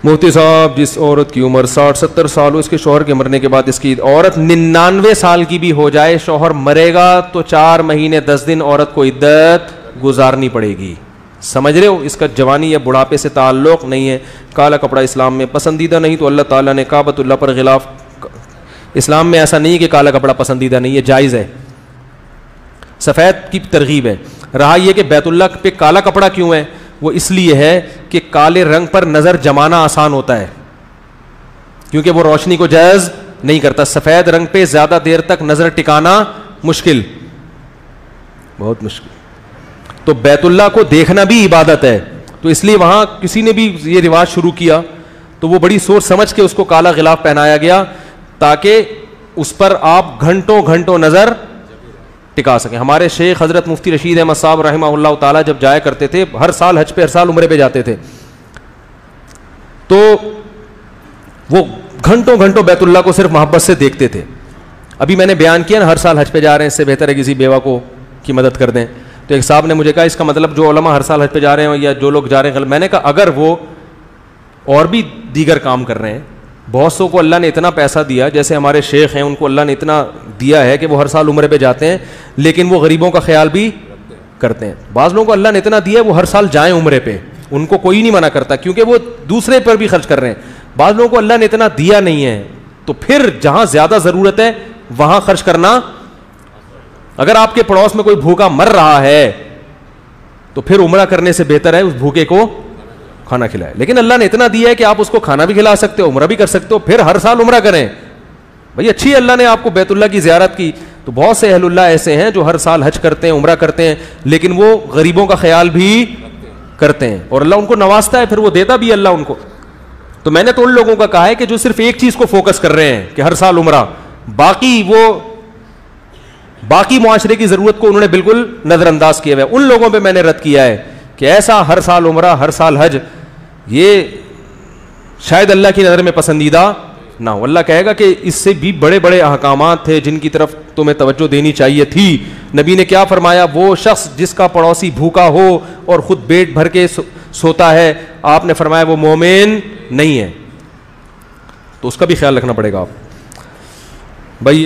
مفتی صاحب جس عورت کی عمر 60-70 سال ہو, اس کے شوہر کے مرنے کے بعد اس کی عورت 99 سال کی بھی ہو جائے, شوہر مرے گا تو 4 مہینے 10 دن عورت کو عدت گزارنی پڑے گی. سمجھ رہے ہو, اس کا جوانی یا بڑھاپے سے تعلق نہیں ہے. کالا کپڑا اسلام میں پسندیدہ نہیں, تو اللہ تعالیٰ نے کعبۃ اللہ پر غلاف, اسلام میں ایسا نہیں کہ کالا کپڑا پسندیدہ نہیں ہے, جائز ہے, سفید کی ترغیب ہے. رہا یہ کہ بیت اللہ پہ کالا کپڑا کیوں ہے, وہ اس لیے ہے کہ کالے رنگ پر نظر جمانا آسان ہوتا ہے, کیونکہ وہ روشنی کو جذب نہیں کرتا. سفید رنگ پہ زیادہ دیر تک نظر ٹکانا مشکل, بہت مشکل. تو بیت اللہ کو دیکھنا بھی عبادت ہے, تو اس لیے وہاں کسی نے بھی یہ رواج شروع کیا تو وہ بڑی سوچ سمجھ کے اس کو کالا غلاف پہنایا گیا, تاکہ اس پر آپ گھنٹوں گھنٹوں نظر ٹکا سکیں. ہمارے شیخ حضرت مفتی رشید احمد صاحب رحمہ اللہ تعالیٰ جب جایا کرتے تھے, ہر سال حج پہ, ہر سال عمرے پہ جاتے تھے, تو وہ گھنٹوں گھنٹوں بیت اللہ کو صرف محبت سے دیکھتے تھے. ابھی میں نے بیان کیا نا, ہر سال حج پہ جا رہے ہیں, اس سے بہتر ہے کسی بیوہ کو کی مدد کر دیں. تو ایک صاحب نے مجھے کہا اس کا مطلب جو علماء ہر سال حج پہ جا رہے ہیں یا جو لوگ جا رہے ہیں, میں نے کہا اگر وہ اور بھی دیگر کام کر رہے ہیں, بہت سو کو اللہ نے اتنا پیسہ دیا, جیسے ہمارے شیخ ہیں ان کو اللہ نے اتنا دیا ہے کہ وہ ہر سال عمرے پہ جاتے ہیں, لیکن وہ غریبوں کا خیال بھی کرتے ہیں. بعض لوگوں کو اللہ نے اتنا دیا ہے وہ ہر سال جائیں عمرے پہ, ان کو کوئی نہیں منع کرتا, کیونکہ وہ دوسرے پر بھی خرچ کر رہے ہیں. بعض لوگوں کو اللہ نے اتنا دیا نہیں ہے, تو پھر جہاں زیادہ ضرورت ہے وہاں خرچ کرنا. اگر آپ کے پڑوس میں کوئی بھوکا مر رہا ہے تو پھر عمرہ کرنے سے بہتر ہے اس بھوکے کو کھانا کھلائے. لیکن اللہ نے اتنا دیا ہے کہ آپ اس کو کھانا بھی کھلا سکتے ہو, عمرہ بھی کر سکتے ہو, پھر ہر سال عمرہ کریں. بھائی اچھی ہے, اللہ نے آپ کو بیت اللہ کی زیارت کی. تو بہت سے اہل اللہ ایسے ہیں جو ہر سال حج کرتے ہیں, عمرہ کرتے ہیں, لیکن وہ غریبوں کا خیال بھی کرتے ہیں, اور اللہ ان کو نوازتا ہے, پھر وہ دیتا بھی اللہ ان کو. تو میں نے تو ان لوگوں کا کہا ہے کہ جو صرف ایک چیز کو فوکس کر رہے ہیں کہ ہر سال عمرہ, باقی معاشرے کی ضرورت کو انہوں نے بالکل نظر انداز کیا ہوا ہے. ان لوگوں پہ میں نے رد کیا ہے کہ ایسا ہر سال عمرہ ہر سال حج, یہ شاید اللہ کی نظر میں پسندیدہ نہ ہو. اللہ کہے گا کہ اس سے بھی بڑے بڑے احکامات تھے جن کی طرف تمہیں توجہ دینی چاہیے تھی. نبی نے کیا فرمایا, وہ شخص جس کا پڑوسی بھوکا ہو اور خود پیٹ بھر کے سوتا ہے, آپ نے فرمایا وہ مومن نہیں ہے. تو اس کا بھی خیال رکھنا پڑے گا آپ بھائی.